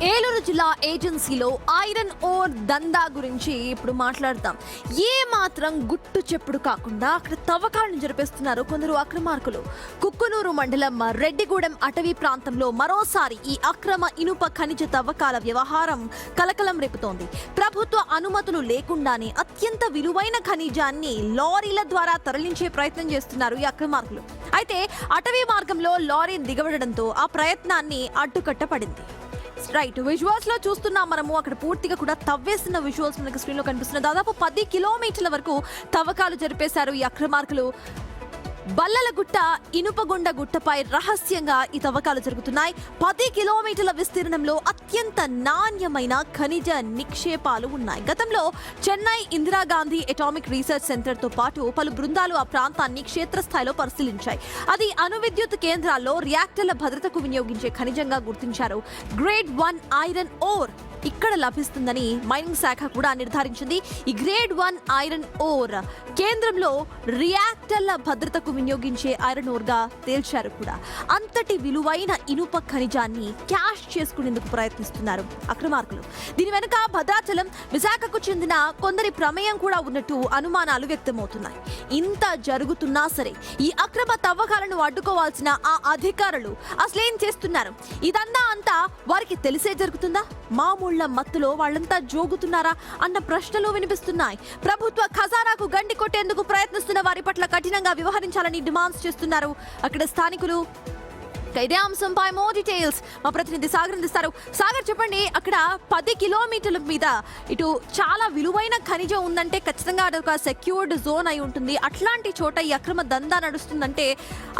ఏలూరు జిల్లా ఏజెన్సీలో iron ore దందా గురించి ఇప్పుడు మాట్లాడతాం. ఏ మాత్రం గుట్టు చెప్పుడు కాకుండా అక్కడ తవ్వకాలను జరిపిస్తున్నారు కొందరు అక్రమార్కులు. కుక్కునూరు మండలం రెడ్డిగూడెం అటవీ ప్రాంతంలో మరోసారి ఈ అక్రమ ఇనుప ఖనిజ తవ్వకాల వ్యవహారం కలకలం రేపుతోంది. ప్రభుత్వ అనుమతులు లేకుండానే అత్యంత విలువైన ఖనిజాన్ని లారీల ద్వారా తరలించే ప్రయత్నం చేస్తున్నారు ఈ అక్రమార్కులు. అయితే అటవీ మార్గంలో లారీ దిగబడడంతో ఆ ప్రయత్నాన్ని అడ్డుకట్టపడింది. రైట్, విజువల్స్ లో చూస్తున్నాం మనము. అక్కడ పూర్తిగా కూడా తవ్వేసిన విజువల్స్ మనకు స్క్రీన్ లో కనిపిస్తున్నాయి. దాదాపు 10 కిలోమీటర్ల వరకు తవ్వకాలు జరిపేశారు ఈ అక్రమార్కులు. బల్లలగుట్ట ఇనుపగొండ గుట్టపై రహస్యంగా ఈ తవ్వకాలు జరుగుతున్నాయి. 10 కిలోమీటర్ల విస్తీర్ణంలో అత్యంత నాణ్యమైన ఖనిజ నిక్షేపాలు ఉన్నాయి. గతంలో Chennai Indira Gandhi atomic research centre తో పాటు పలు బృందాలు ఆ ప్రాంతాన్ని క్షేత్రస్థాయిలో పరిశీలించాయి. అది అణు విద్యుత్ కేంద్రాల్లో రియాక్టర్ల భద్రతకు వినియోగించే ఖనిజంగా గుర్తించారు. గ్రేడ్ 1 ఐరన్ ఓర్ ఇక్కడ లభిస్తుందని మైనింగ్ శాఖ కూడా నిర్ధారించింది. ఈ గ్రేడ్ 1 ఐరన్ ఓర్ కేంద్రంలో రియాక్టర్ల భద్రతకు వినియోగించే ఐరన్ ఓర్ గా తేల్చారు కూడా. అంతటి విలువైన ఇనుప ఖనిజాన్ని క్యాష్ చేసుకునేందుకు ప్రయత్నిస్తున్నారు అక్రమార్కులు. దీని వెనుక భద్రాచలం, విశాఖకు చెందిన కొందరి ప్రమేయం కూడా ఉన్నట్టు అనుమానాలు వ్యక్తమవుతున్నాయి. ఇంత జరుగుతున్నా సరే ఈ అక్రమ తవ్వకాలను అడ్డుకోవాల్సిన ఆ అధికారులు అసలేం చేస్తున్నారు? ఇదంతా అంతా వారికి తెలిసే జరుగుతుందా? మామూళ్ళ మత్తులో వాళ్ళంతా జోగుతున్నారా అన్న ప్రశ్నలు వినిపిస్తున్నాయి. ప్రభుత్వ ఖజానాకు గండి కొట్టేందుకు ప్రయత్నిస్తున్న వారి పట్ల కఠినంగా వ్యవహరించాలని డిమాండ్స్ చేస్తున్నారు అక్కడ స్థానికులు. ఇదే అంశంపై మోర్ డీటెయిల్స్ మా ప్రతినిధి సాగర్ అందిస్తారు. సాగర్, చెప్పండి, అక్కడ 10 కిలోమీటర్ల మీద ఇటు చాలా విలువైన ఖనిజం ఉందంటే ఖచ్చితంగా అదొక సెక్యూర్డ్ జోన్ అయి ఉంటుంది. అట్లాంటి చోట ఈ అక్రమ దందా నడుస్తుందంటే,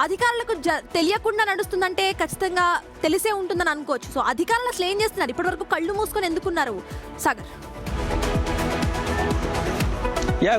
అధికారులకు తెలియకుండా నడుస్తుందంటే ఖచ్చితంగా తెలిసే ఉంటుందని అనుకోవచ్చు. సో అధికారులు అసలు ఏం చేస్తున్నారు? ఇప్పటి వరకు కళ్ళు మూసుకొని ఎందుకున్నారు సాగర్?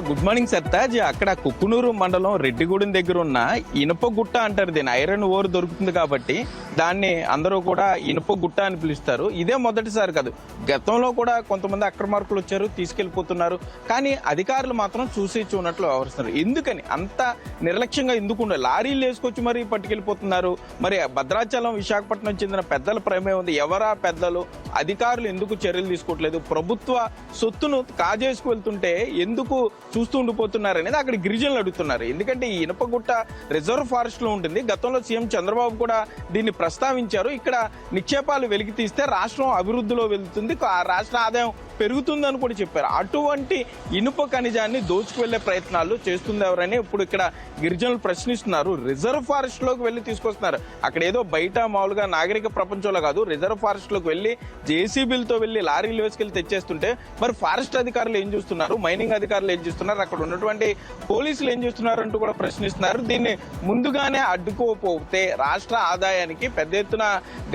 Good morning Sartaj. అక్కడ కుక్కునూరు మండలం రెడ్డిగూడెం దగ్గర ఉన్న ఇనుప గుట్ట అంటారు దీన్ని. ఐరన్ ఓర్ దొరుకుతుంది కాబట్టి దాన్ని అందరూ కూడా ఇనుప గుట్ట అని పిలుస్తారు. ఇదే మొదటిసారి కాదు, గతంలో కూడా కొంతమంది అక్రమార్కులు వచ్చారు, తీసుకెళ్లిపోతున్నారు. కానీ అధికారులు మాత్రం చూసి చూనట్లు వ్యవహరిస్తున్నారు. ఎందుకని అంత నిర్లక్ష్యంగా ఎందుకు ఉండాలి? లారీలు వేసుకొచ్చి మరీ పట్టుకెళ్ళిపోతున్నారు. మరి భద్రాచలం, విశాఖపట్నం చెందిన పెద్దల ప్రమేయం ఉంది. ఎవరా పెద్దలు? అధికారులు ఎందుకు చర్యలు తీసుకోవట్లేదు? ప్రభుత్వ సొత్తును కాజేసుకు వెళ్తుంటే ఎందుకు చూస్తూ ఉండిపోతున్నారు అనేది అక్కడ గిరిజనులు అడుగుతున్నారు. ఎందుకంటే ఈ ఇనుపగుట్ట రిజర్వ్ ఫారెస్ట్ లో ఉంటుంది. గతంలో సీఎం చంద్రబాబు కూడా దీన్ని ప్రస్తావించారు. ఇక్కడ నిక్షేపాలు వెలికి తీస్తే రాష్ట్రం అభివృద్ధిలో వెళ్తుంది, రాష్ట్ర ఆదాయం పెరుగుతుందని కూడా చెప్పారు. అటువంటి ఇనుప ఖనిజాన్ని దోచుకు ప్రయత్నాలు చేస్తుంది ఎవరని ఇప్పుడు ఇక్కడ గిరిజనులు ప్రశ్నిస్తున్నారు. రిజర్వ్ ఫారెస్ట్ లోకి వెళ్ళి తీసుకొస్తున్నారు. అక్కడ ఏదో బయట మామూలుగా నాగరిక ప్రపంచంలో కాదు, రిజర్వ్ ఫారెస్ట్ లోకి వెళ్ళి జేసీబీలతో వెళ్ళి లారీలు వేసుకెళ్ళి తెచ్చేస్తుంటే మరి ఫారెస్ట్ అధికారులు ఏం చూస్తున్నారు? మైనింగ్ అధికారులు ఏం చేస్తున్నారు? అక్కడ ఉన్నటువంటి పోలీసులు ఏం చేస్తున్నారు అంటూ కూడా ప్రశ్నిస్తున్నారు. దీన్ని ముందుగానే అడ్డుకోకపోతే రాష్ట్ర ఆదాయానికి పెద్ద ఎత్తున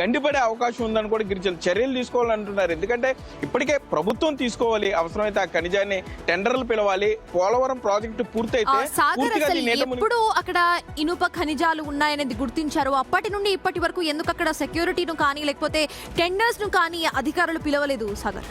గండిపడే అవకాశం ఉందని కూడా గిరిజనులు చర్యలు తీసుకోవాలంటున్నారు. ఎందుకంటే ఇప్పటికే ప్రభుత్వం తీసుకోవాలి, అవసరమైతే ఆ ఖనిజాన్ని టెండర్లు పిలవాలి. పోలవరం ప్రాజెక్టు పూర్తయితే ఎప్పుడు అక్కడ ఇనుప ఖనిజాలు ఉన్నాయనేది గుర్తించారు. అప్పటి నుండి ఇప్పటి వరకు ఎందుకు అక్కడ సెక్యూరిటీను కానీ లేకపోతే టెండర్స్ ను కానీ అధికారులు పిలవలేదు సాగర్?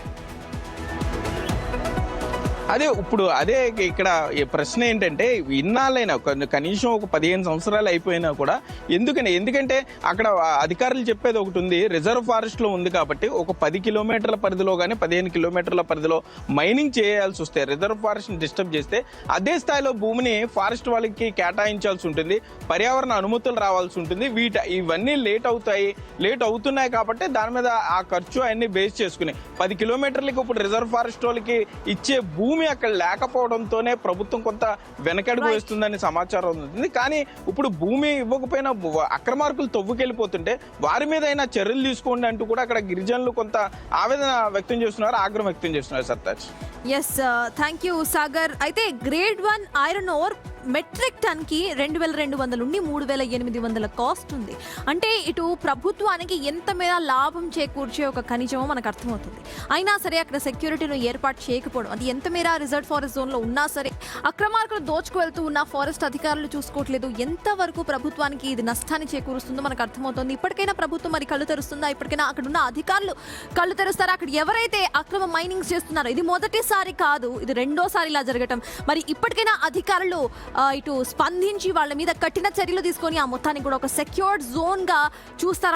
అదే ఇక్కడ ప్రశ్న ఏంటంటే, ఇన్నాళ్ళైనా కనీసం ఒక 15 సంవత్సరాలు అయిపోయినా కూడా ఎందుకంటే అక్కడ అధికారులు చెప్పేది ఒకటి ఉంది. రిజర్వ్ ఫారెస్ట్ లో ఉంది కాబట్టి ఒక 10 కిలోమీటర్ల పరిధిలో కానీ 15 కిలోమీటర్ల పరిధిలో మైనింగ్ చేయాల్సి వస్తే, రిజర్వ్ ఫారెస్ట్ ని డిస్టర్బ్ చేస్తే అదే స్థాయిలో భూమిని ఫారెస్ట్ వాళ్ళకి కేటాయించాల్సి ఉంటుంది, పర్యావరణ అనుమతులు రావాల్సి ఉంటుంది. ఇవన్నీ లేట్ అవుతున్నాయి కాబట్టి దాని మీద ఆ ఖర్చు అన్ని బేస్ చేసుకుని 10 కిలోమీటర్లకి ఇప్పుడు రిజర్వ్ ఫారెస్ట్ వాళ్ళకి ఇచ్చే భూమి అక్కడ లేకపోవడంతోనే ప్రభుత్వం కొంత వెనకడుగు వేస్తుందని సమాచారం ఉంది. కానీ ఇప్పుడు భూమి ఇవ్వకపోయినా అక్రమార్కులు తవ్వుకెళ్ళిపోతుంటే వారి మీద అయినా చర్యలు తీసుకోండి అంటూ కూడా అక్కడ గిరిజనులు కొంత ఆవేదన వ్యక్తం చేస్తున్నారు, ఆగ్రహం వ్యక్తం చేస్తున్నారు. Sartaj. Yes, thank you Sagar. అయితే grade 1 iron ore metric ton కి 2200 నుండి 3800 కాస్ట్ ఉంది. అంటే ఇటు ప్రభుత్వానికి ఎంత మేర లాభం చేకూర్చే ఒక ఖనిజమో మనకు అర్థమవుతుంది. అయినా సరే అక్కడ సెక్యూరిటీను ఏర్పాటు చేయకపోవడం, అది ఎంత మేర రిజర్వ్ ఫారెస్ట్ జోన్ లో ఉన్నా సరే అక్రమార్కులు దోచుకు వెళ్తూ ఉన్న ఫారెస్ట్ అధికారులు చూసుకోవట్లేదు. ఎంతవరకు ప్రభుత్వానికి ఇది నష్టాన్ని చేకూరుస్తుందో మనకు అర్థమవుతుంది. ఇప్పటికైనా ప్రభుత్వం మరి కళ్ళు తెరుస్తుందా? ఇప్పటికైనా అక్కడ ఉన్న అధికారులు కళ్ళు తెరుస్తారా? అక్కడ ఎవరైతే అక్రమ మైనింగ్ చేస్తున్నారో, ఇది మొదటిసారి కాదు, ఇది రెండోసారి ఇలా జరగటం. మరి ఇప్పటికైనా అధికారులు ఇటు స్పందించి వాళ్ళ మీద కఠిన చర్యలు తీసుకొని ఆ మొత్తాన్ని కూడా ఒక సెక్యూర్డ్ జోన్ గా చూస్తారా?